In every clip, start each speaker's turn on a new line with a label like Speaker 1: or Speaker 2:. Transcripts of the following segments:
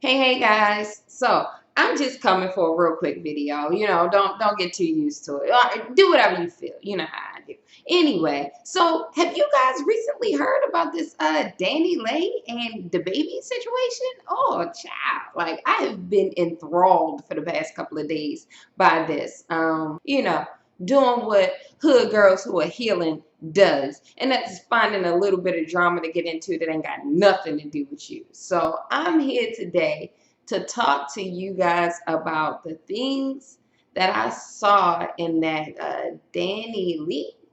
Speaker 1: Hey guys. So I'm just coming for a real quick video. Don't get too used to it. Do whatever you feel. You know how I do. Anyway, so have you guys recently heard about this Dani Leigh and DaBaby situation? Oh, child. Like I have been enthralled for the past couple of days by this. Doing what hood girls who are healing does. And that's finding a little bit of drama to get into that ain't got nothing to do with you. So I'm here today to talk to you guys about the things that I saw in that Dani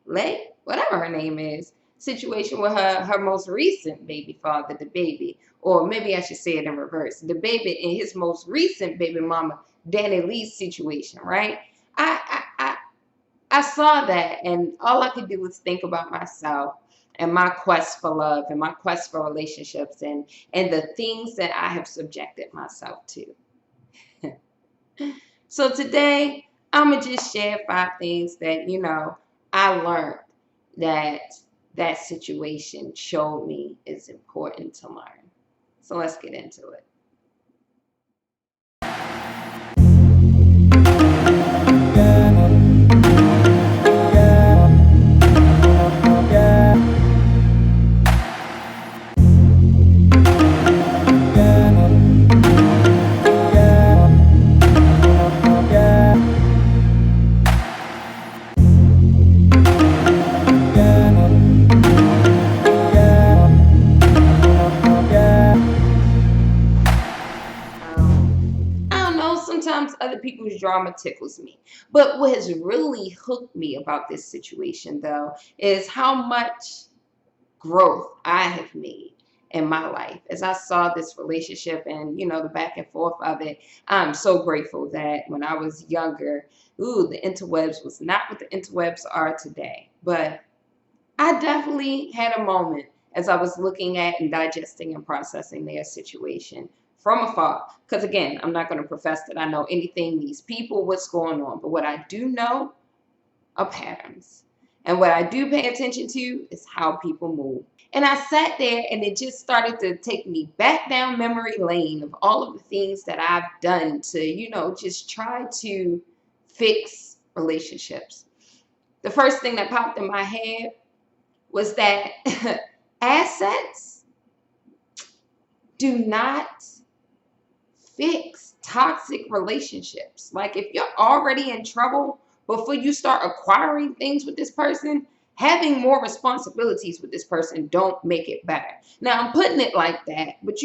Speaker 1: Leigh, whatever her name is, situation with her most recent baby father, DaBaby. Or maybe I should say it in reverse. DaBaby and his most recent baby mama, Dani Leigh's situation, right? I saw that, and all I could do was think about myself and my quest for love and my quest for relationships and the things that I have subjected myself to. So today, I'm gonna just share 5 things that I learned that that situation showed me is important to learn. So let's get into it. I don't know, sometimes other people's drama tickles me. But what has really hooked me about this situation, though, is how much growth I have made in my life. As I saw this relationship and, the back and forth of it, I'm so grateful that when I was younger, the interwebs was not what the interwebs are today. But I definitely had a moment as I was looking at and digesting and processing their situation from afar. Because again, I'm not going to profess that I know anything, these people, what's going on. But what I do know are patterns. And what I do pay attention to is how people move. And I sat there and it just started to take me back down memory lane of all of the things that I've done to, just try to fix relationships. The first thing that popped in my head was that assets do not fix toxic relationships. Like if you're already in trouble before you start acquiring things with this person, having more responsibilities with this person don't make it better. Now I'm putting it like that, but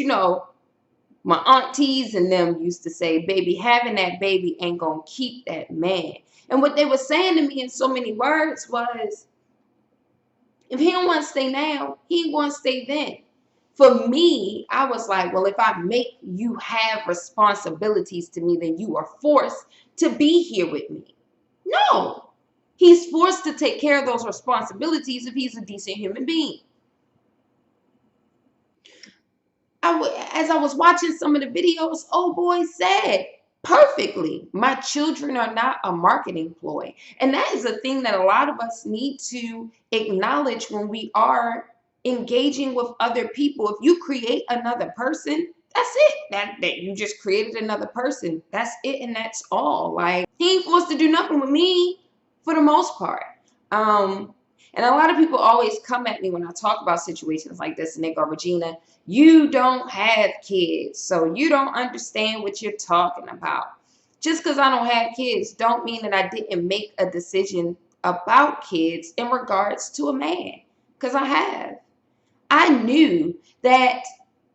Speaker 1: my aunties and them used to say, baby, having that baby ain't gonna keep that man. And what they were saying to me in so many words was, if he don't want to stay now, he ain't going to stay then. For me, I was like, well, if I make you have responsibilities to me, then you are forced to be here with me. No, he's forced to take care of those responsibilities if he's a decent human being. As I was watching some of the videos, old boy said perfectly, my children are not a marketing ploy. And that is a thing that a lot of us need to acknowledge when we are engaging with other people. If you create another person, that's it. That you just created another person. That's it, and that's all. Like, he ain't forced to do nothing with me for the most part. And a lot of people always come at me when I talk about situations like this, and they go, Regina, you don't have kids, so you don't understand what you're talking about. Just because I don't have kids don't mean that I didn't make a decision about kids in regards to a man, because I have. I knew that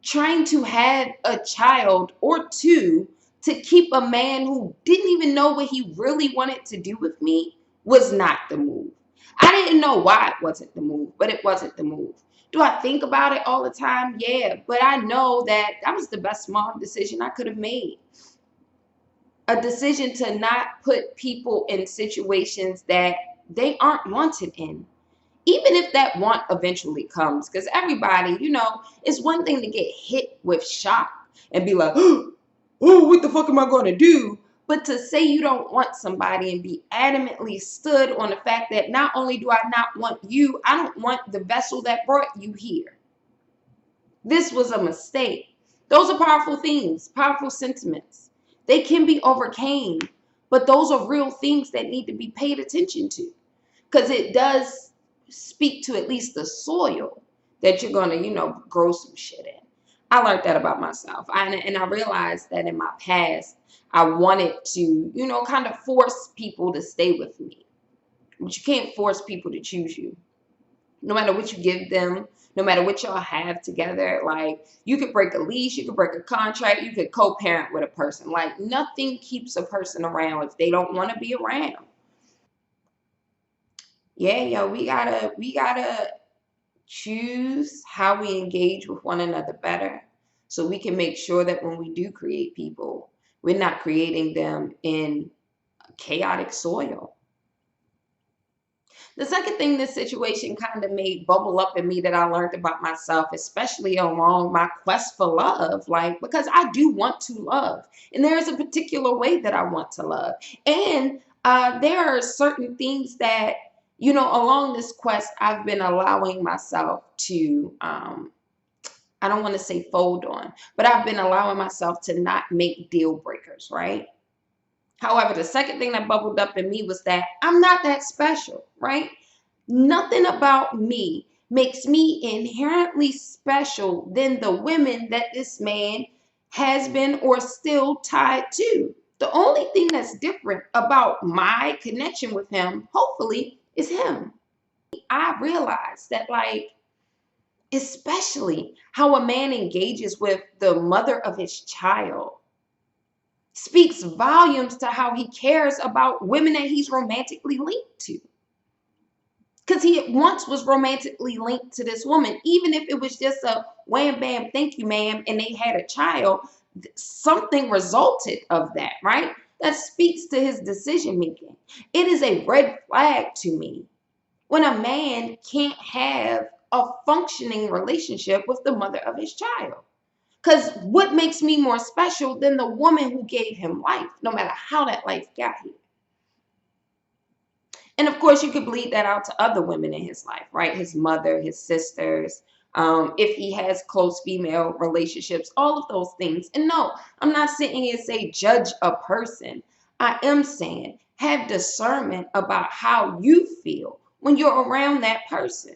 Speaker 1: trying to have a child or two to keep a man who didn't even know what he really wanted to do with me was not the move. I didn't know why it wasn't the move, but it wasn't the move. Do I think about it all the time? Yeah, but I know that that was the best smart decision I could have made. A decision to not put people in situations that they aren't wanted in. Even if that want eventually comes, because everybody, it's one thing to get hit with shock and be like, oh, what the fuck am I going to do? But to say you don't want somebody and be adamantly stood on the fact that not only do I not want you, I don't want the vessel that brought you here. This was a mistake. Those are powerful things, powerful sentiments. They can be overcame, but those are real things that need to be paid attention to, because it does speak to at least the soil that you're going to, grow some shit in. I learned that about myself. And I realized that in my past, I wanted to, kind of force people to stay with me. But you can't force people to choose you. No matter what you give them, no matter what y'all have together, like, you could break a lease, you could break a contract, you could co-parent with a person. Like, nothing keeps a person around if they don't want to be around. Yeah, yo, we gotta choose how we engage with one another better, so we can make sure that when we do create people, we're not creating them in chaotic soil. The second thing this situation kind of made bubble up in me that I learned about myself, especially along my quest for love, like, because I do want to love, and there's a particular way that I want to love. And there are certain things that, along this quest, I've been allowing myself to, I don't want to say fold on, but I've been allowing myself to not make deal breakers, right? However, the second thing that bubbled up in me was that I'm not that special, right? Nothing about me makes me inherently special than the women that this man has been or still tied to. The only thing that's different about my connection with him, hopefully, is him. I realized that, like, especially how a man engages with the mother of his child speaks volumes to how he cares about women that he's romantically linked to. Because he once was romantically linked to this woman, even if it was just a wham bam, thank you, ma'am, and they had a child, something resulted of that, right? That speaks to his decision making. It is a red flag to me when a man can't have a functioning relationship with the mother of his child. Because what makes me more special than the woman who gave him life, no matter how that life got here? And of course, you could bleed that out to other women in his life, right? His mother, his sisters, if he has close female relationships, all of those things. And no, I'm not sitting here and say judge a person. I am saying have discernment about how you feel when you're around that person.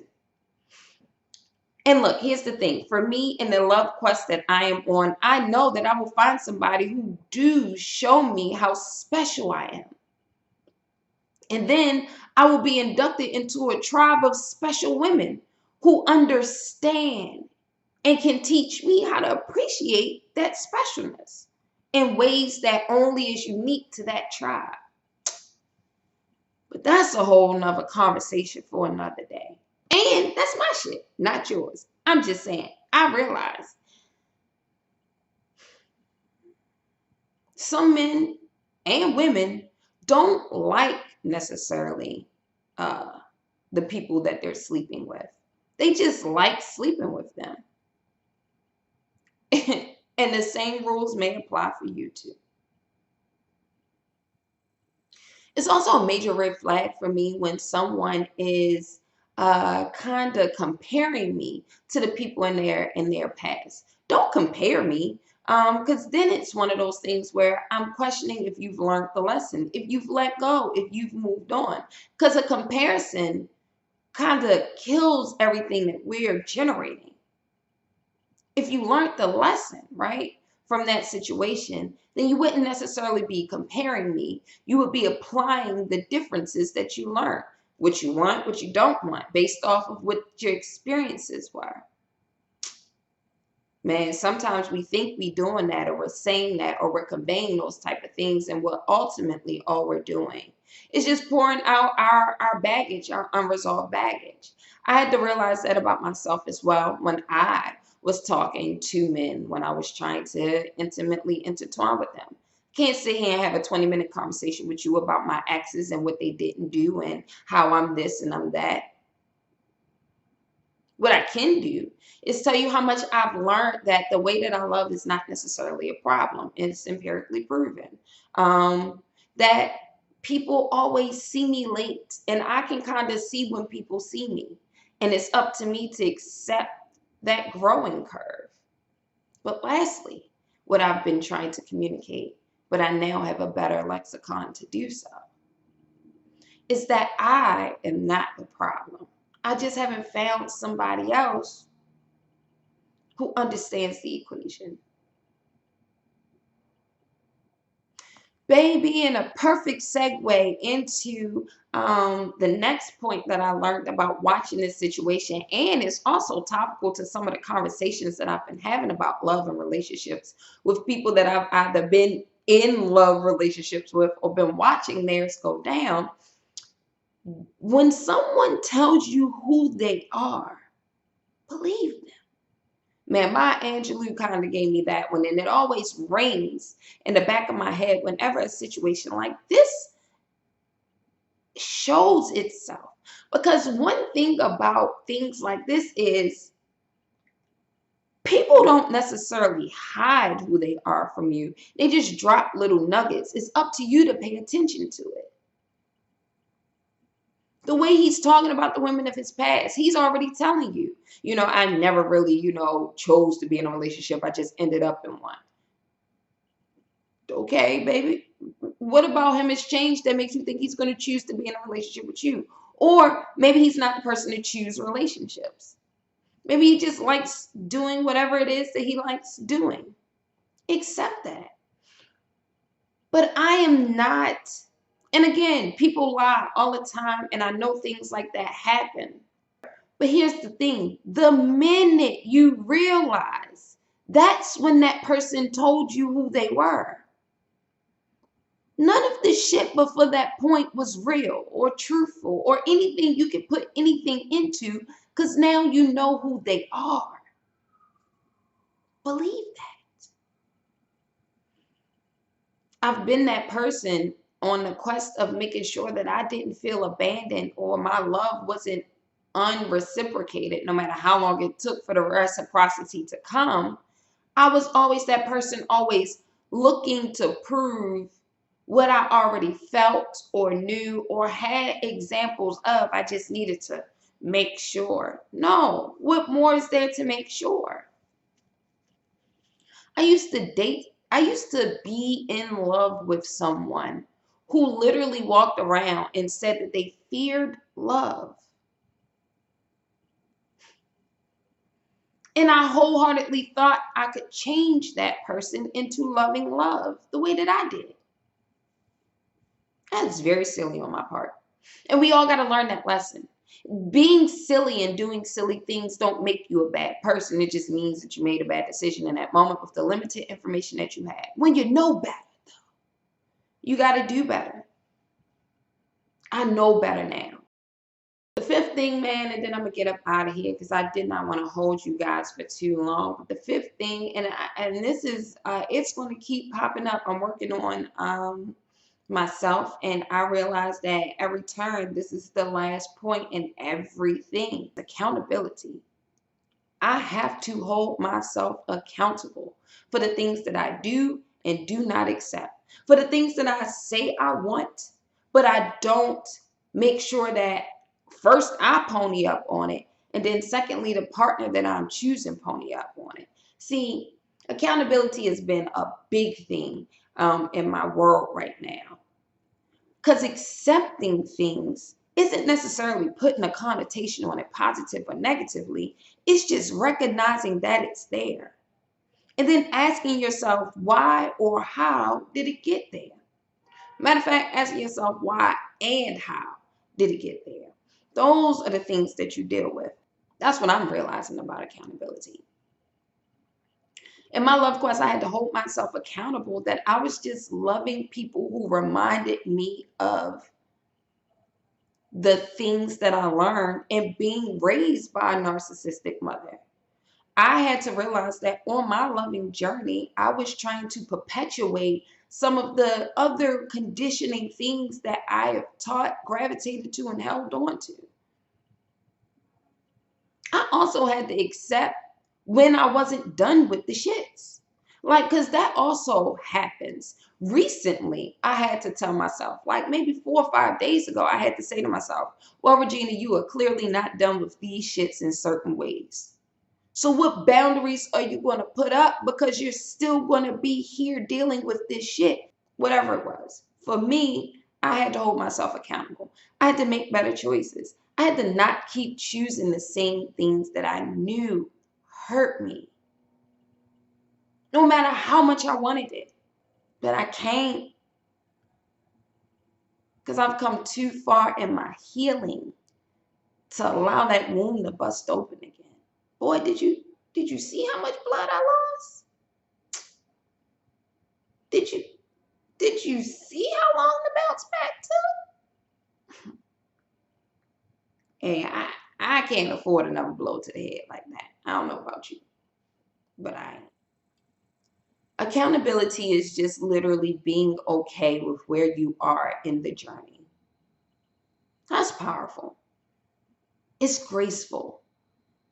Speaker 1: And look, here's the thing. For me, in the love quest that I am on, I know that I will find somebody who do show me how special I am. And then I will be inducted into a tribe of special women who understand and can teach me how to appreciate that specialness in ways that only is unique to that tribe. But that's a whole nother conversation for another day. And that's my shit, not yours. I'm just saying, I realize some men and women don't like necessarily uh, the people that they're sleeping with. They just like sleeping with them. And the same rules may apply for you too. It's also a major red flag for me when someone is kind of comparing me to the people in their past. Don't compare me, because then it's one of those things where I'm questioning if you've learned the lesson, if you've let go, if you've moved on. Because a comparison kind of kills everything that we're generating. If you learned the lesson, right, from that situation, then you wouldn't necessarily be comparing me. You would be applying the differences that you learned, what you want, what you don't want, based off of what your experiences were. Man, sometimes we think we doing that, or we're saying that, or we're conveying those type of things, and what ultimately all we're doing is just pouring out our baggage, our unresolved baggage. I had to realize that about myself as well when I was talking to men, when I was trying to intimately intertwine with them. Can't sit here and have a 20-minute conversation with you about my exes and what they didn't do and how I'm this and I'm that. What I can do is tell you how much I've learned that the way that I love is not necessarily a problem. It's empirically proven. That people always see me late, and I can kind of see when people see me. And it's up to me to accept that growing curve. But lastly, what I've been trying to communicate, but I now have a better lexicon to do so, is that I am not the problem. I just haven't found somebody else who understands the equation. Baby, and a perfect segue into the next point that I learned about watching this situation, and it's also topical to some of the conversations that I've been having about love and relationships with people that I've either been in love relationships with or been watching theirs go down. When someone tells you who they are, believe them. Man, my Angelou kind of gave me that one, and it always rings in the back of my head whenever a situation like this shows itself. Because one thing about things like this is people don't necessarily hide who they are from you. They just drop little nuggets. It's up to you to pay attention to it. The way he's talking about the women of his past, he's already telling you, I never really, chose to be in a relationship. I just ended up in one. Okay, baby. What about him has changed that makes you think he's going to choose to be in a relationship with you? Or maybe he's not the person to choose relationships. Maybe he just likes doing whatever it is that he likes doing. Accept that. But I am not. And again, people lie all the time, and I know things like that happen. But here's the thing. The minute you realize, that's when that person told you who they were. None of the shit before that point was real or truthful or anything you could put anything into, because now you know who they are. Believe that. I've been that person on the quest of making sure that I didn't feel abandoned or my love wasn't unreciprocated, no matter how long it took for the reciprocity to come. I was always that person, always looking to prove what I already felt or knew or had examples of. I just needed to make sure. No, what more is there to make sure? I used to be in love with someone who literally walked around and said that they feared love. And I wholeheartedly thought I could change that person into loving love the way that I did. That's very silly on my part. And we all got to learn that lesson. Being silly and doing silly things don't make you a bad person. It just means that you made a bad decision in that moment with the limited information that you had. When you know better, though, you got to do better. I know better now. The fifth thing, man, and then I'm going to get up out of here because I did not want to hold you guys for too long. But the fifth thing, and this is, it's going to keep popping up. I'm working on myself, and I realized that every turn, this is the last point in everything. Accountability. I have to hold myself accountable for the things that I do and do not accept, for the things that I say I want, but I don't make sure that first I pony up on it, and then secondly, the partner that I'm choosing pony up on it. See, accountability has been a big thing in my world right now. Because accepting things isn't necessarily putting a connotation on it, positive or negatively. It's just recognizing that it's there. And then asking yourself, why or how did it get there? Matter of fact, asking yourself why and how did it get there? Those are the things that you deal with. That's what I'm realizing about accountability. In my love quest, I had to hold myself accountable that I was just loving people who reminded me of the things that I learned and being raised by a narcissistic mother. I had to realize that on my loving journey, I was trying to perpetuate some of the other conditioning things that I have taught, gravitated to, and held on to. I also had to accept when I wasn't done with the shits. Because that also happens. Recently, I had to tell myself, maybe 4 or 5 days ago, I had to say to myself, well, Regina, you are clearly not done with these shits in certain ways. So what boundaries are you going to put up? Because you're still going to be here dealing with this shit, whatever it was. For me, I had to hold myself accountable. I had to make better choices. I had to not keep choosing the same things that I knew hurt me, no matter how much I wanted it. But I can't, because I've come too far in my healing to allow that wound to bust open again. Boy, did you see how much blood I lost? Did you did you see how long the bounce back took? Hey, I can't afford another blow to the head like that. I don't know about you, but I ain't. Accountability is just literally being okay with where you are in the journey. That's powerful. It's graceful.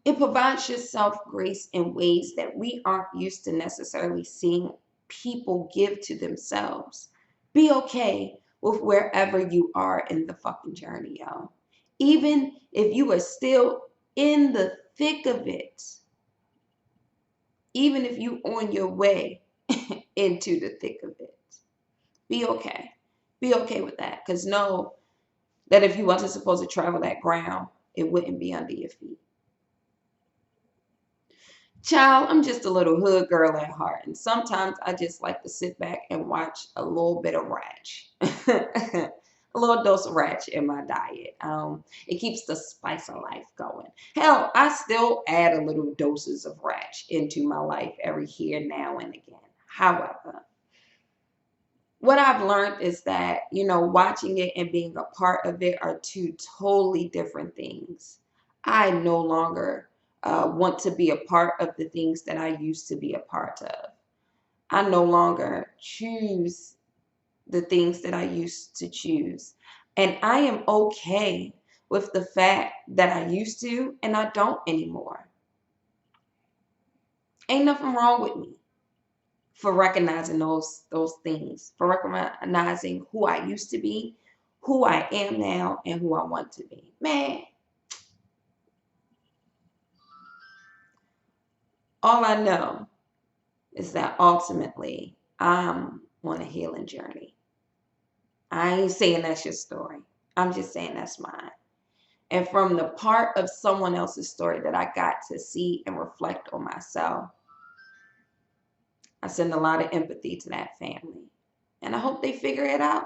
Speaker 1: It provides yourself grace in ways that we aren't used to necessarily seeing people give to themselves. Be okay with wherever you are in the fucking journey, y'all. Even if you are still in the thick of it, even if you on your way into the thick of it, be okay. Be okay with that. Because know that if you wasn't supposed to travel that ground, it wouldn't be under your feet. Child, I'm just a little hood girl at heart, and sometimes I just like to sit back and watch a little bit of Ratch. A little dose of Ratch in my diet. It keeps the spice of life going. Hell, I still add a little doses of Ratch into my life every here, now, and again. However, what I've learned is that, watching it and being a part of it are two totally different things. I no longer want to be a part of the things that I used to be a part of. I no longer choose the things that I used to choose. And I am okay with the fact that I used to and I don't anymore. Ain't nothing wrong with me for recognizing those things, for recognizing who I used to be, who I am now, and who I want to be. Man, all I know is that ultimately I'm on a healing journey. I ain't saying that's your story. I'm just saying that's mine. And from the part of someone else's story that I got to see and reflect on myself, I send a lot of empathy to that family. And I hope they figure it out.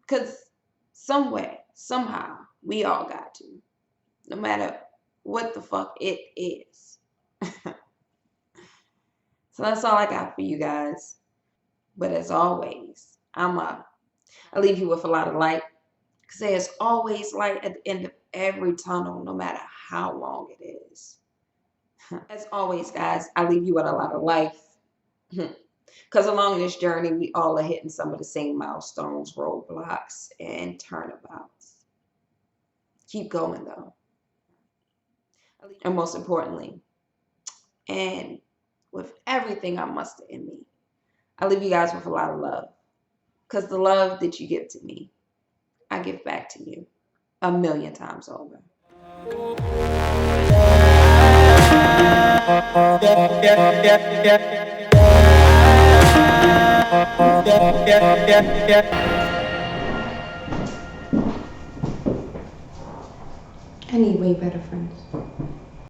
Speaker 1: Because some way, somehow, we all got to. No matter what the fuck it is. So that's all I got for you guys. But as always, I leave you with a lot of light. Because there's always light at the end of every tunnel, no matter how long it is. As always, guys, I leave you with a lot of life. Because along this journey, we all are hitting some of the same milestones, roadblocks, and turnabouts. Keep going, though. And most importantly, and with everything I muster in me, I leave you guys with a lot of love. Because the love that you give to me, I give back to you 1,000,000 times over. I need way better friends.